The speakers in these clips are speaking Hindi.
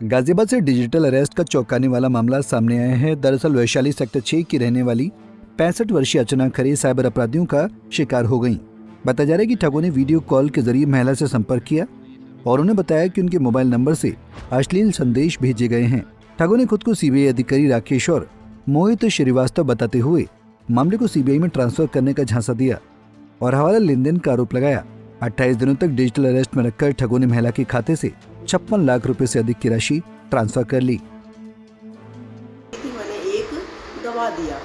गाजियाबाद से डिजिटल अरेस्ट का चौंकाने वाला मामला सामने आया है। दरअसल वैशाली सेक्टर 6 की रहने वाली 65 वर्षीय अर्चना खरे साइबर अपराधियों का शिकार हो गईं। बताया जा रहा है कि ठगों ने वीडियो कॉल के जरिए महिला से संपर्क किया और उन्हें बताया कि उनके मोबाइल नंबर से अश्लील संदेश भेजे गए हैं। ठगों ने खुद को सीबीआई अधिकारी राकेश और मोहित श्रीवास्तव बताते हुए मामले को सीबीआई में ट्रांसफर करने का झांसा दिया और हवाला लेन देन का आरोप लगाया। 28 दिनों तक डिजिटल अरेस्ट में रखकर ठगों ने महिला के खाते से 56 लाख रुपए से अधिक की राशि ट्रांसफर कर ली। मैंने एक दवा दिया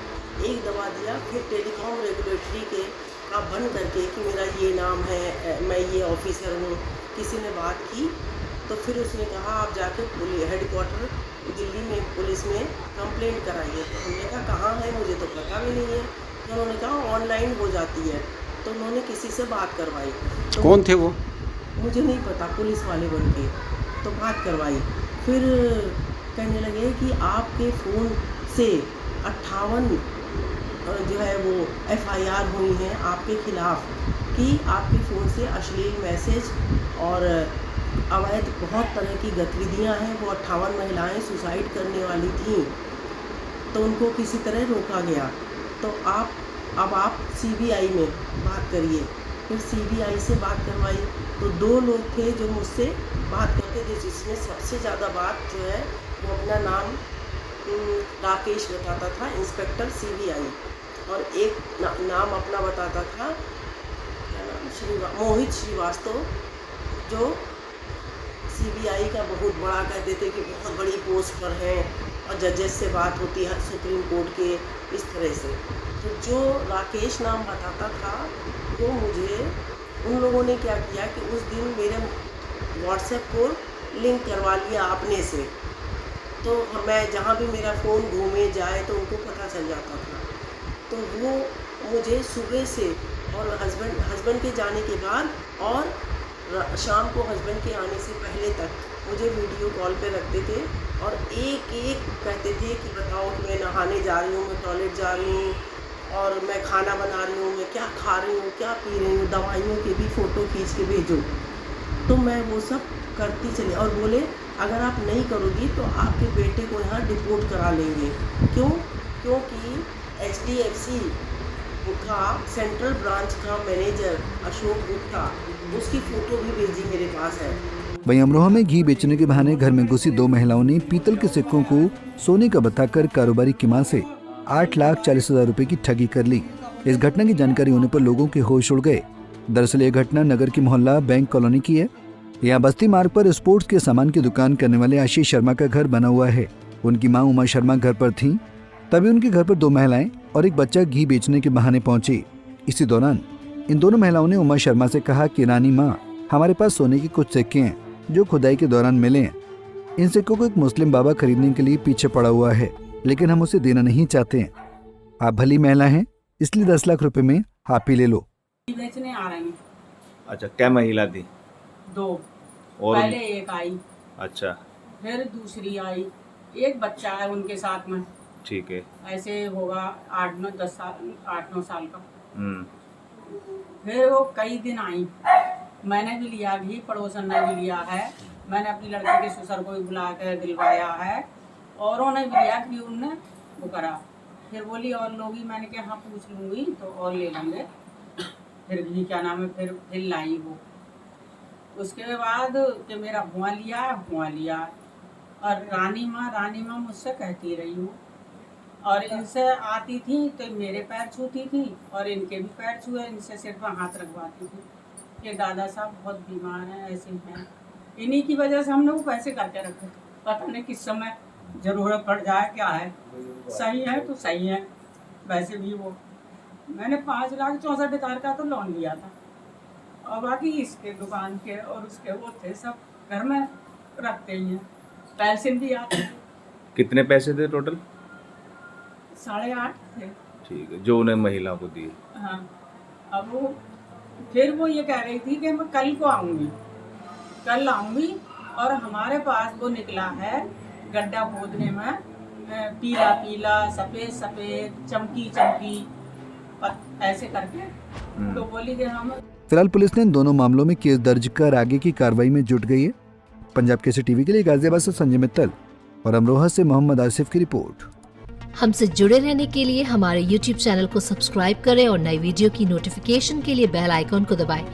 फिर टेलीकॉम रेगुलेटरी के का बंद करके कि मेरा ये नाम है, मैं ये ऑफिसर हूँ, किसी ने बात की तो फिर उसने कहा आप जाके हेडक्वार्टर दिल्ली में पुलिस में कंप्लेंट कराइए। तो हमने कहा कहाँ है, मुझे तो पता भी नहीं है। तो उन्होंने कहा ऑनलाइन हो जाती है। तो उन्होंने किसी से बात करवाई। तो कौन थे वो? मुझे नहीं पता, पुलिस वाले बन के तो बात करवाई। फिर कहने लगे कि आपके फ़ोन से 58 जो है वो FIR हुई हैं आपके खिलाफ कि आपके फ़ोन से अश्लील मैसेज और अवैध बहुत तरह की गतिविधियां हैं। वो 58 महिलाएं सुसाइड करने वाली थीं, तो उनको किसी तरह रोका गया। तो अब आप CBI में बात करिए। फिर CBI से बात करवाई तो 2 लोग थे जो मुझसे बात करते थे, जिसमें सबसे ज़्यादा बात जो है वो अपना नाम राकेश बताता था, इंस्पेक्टर CBI, और एक नाम अपना बताता था, क्या नाम, मोहित श्रीवास्तव, जो CBI का बहुत बड़ा कहते थे कि बहुत बड़ी पोस्ट पर हैं और जजेस से बात होती है सुप्रीम कोर्ट के, इस तरह से। तो जो राकेश नाम बताता था वो मुझे उन लोगों ने क्या किया कि उस दिन मेरे WhatsApp को लिंक करवा लिया अपने से। तो मैं जहाँ भी मेरा फ़ोन घूमे जाए तो उनको पता चल जाता था। तो वो मुझे सुबह से और हस्बैंड के जाने के बाद और शाम को हस्बैंड के आने से पहले तक मुझे वीडियो कॉल पे रखते थे और एक एक कहते थे कि बताओ कि मैं नहाने जा रही हूँ, मैं टॉयलेट जा रही हूँ, और मैं खाना बना रही हूँ, मैं क्या खा रही हूँ, क्या पी रही हूँ, दवाइयों के भी फ़ोटो खींच के भेजो। तो मैं वो सब करती चली और बोले अगर आप नहीं करोगी तो आपके बेटे को यहाँ डिपोर्ट करा लेंगे। क्योंकि HDFC का सेंट्रल ब्रांच का मैनेजर अशोक गुप्ता, उसकी फ़ोटो भी भेजी मेरे पास है। वहीं अमरोहा में घी बेचने के बहाने घर में घुसी 2 महिलाओं ने पीतल के सिक्कों को सोने का बताकर कारोबारी की मां से 8,40,000 रुपए की ठगी कर ली। इस घटना की जानकारी होने पर लोगों के होश उड़ गए। दरअसल ये घटना नगर की मोहल्ला बैंक कॉलोनी की है। यहाँ बस्ती मार्ग पर स्पोर्ट्स के सामान की दुकान करने वाले आशीष शर्मा का घर बना हुआ है। उनकी मां उमा शर्मा घर पर थीं। तभी उनके घर पर 2 महिलाएं और एक बच्चा घी बेचने के बहाने पहुंचे। इसी दौरान इन दोनों महिलाओं ने उमा शर्मा से कहा कि रानी माँ, हमारे पास सोने के कुछ सिक्के हैं जो खुदाई के दौरान मिले हैं। इन सिक्कों को एक मुस्लिम बाबा खरीदने के लिए पीछे पड़ा हुआ है, लेकिन हम उसे देना नहीं चाहते हैं। आप भली महिला हैं, इसलिए 10 लाख रुपए में आप ही ले लो। बेचने आ रहे हैं। अच्छा, क्या महिला थी? 2 और पहले एक आई, अच्छा, फिर दूसरी आई, एक बच्चा है उनके साथ में। ठीक है। ऐसे होगा 8-9 साल का। हम्म। फिर वो कई दिन आई, मैंने भी लिया घी, पड़ोसन ने भी लिया है, मैंने अपनी लड़की के ससुर को भी बुला कर दिलवाया है, औरों ने भी लिया कि उनने वो करा। फिर बोली और लोगी, मैंने कहा हाँ पूछ लूँगी तो और ले लेंगे। फिर घी क्या नाम है, फिर लाई वो। उसके बाद कि मेरा भुआ लिया और रानी माँ मुझसे कहती रही हूँ, और इनसे आती थी तो मेरे पैर छूती थी और इनके भी पैर छुए, इनसे सिर पर हाथ रखवाती थी कि दादा साहब बहुत बीमार हैं, ऐसे हैं। इन्हीं की वजह से हमने वो पैसे करके रखे, पता नहीं किस समय ज़रूरत पड़ जाए, क्या है। सही है तो सही है, वैसे भी वो मैंने 5,64,000 का तो लोन लिया था, और बाकी इसके दुकान के और उसके वो थे सब घर में रखते ही हैं। पेंशन भी आते थे। कितने पैसे थे टोटल? 8.5 थे। ठीक है, जो उन्हें महिला को दिए। हाँ, अब वो फिर वो ये कह रही थी कि मैं कल आऊँगी, और हमारे पास वो निकला है गड्ढा खोदने में, पीला सफ़ेद चमकी ऐसे करके। तो बोली कि हम। फिलहाल पुलिस ने इन दोनों मामलों में केस दर्ज कर आगे की कार्रवाई में जुट गई है। पंजाब केसरी टीवी के लिए गाजियाबाद से संजय मित्तल और अमरोहा से मोहम्मद आसिफ की रिपोर्ट। हमसे जुड़े रहने के लिए हमारे YouTube चैनल को सब्सक्राइब करें और नई वीडियो की नोटिफिकेशन के लिए बेल आइकॉन को दबाएं।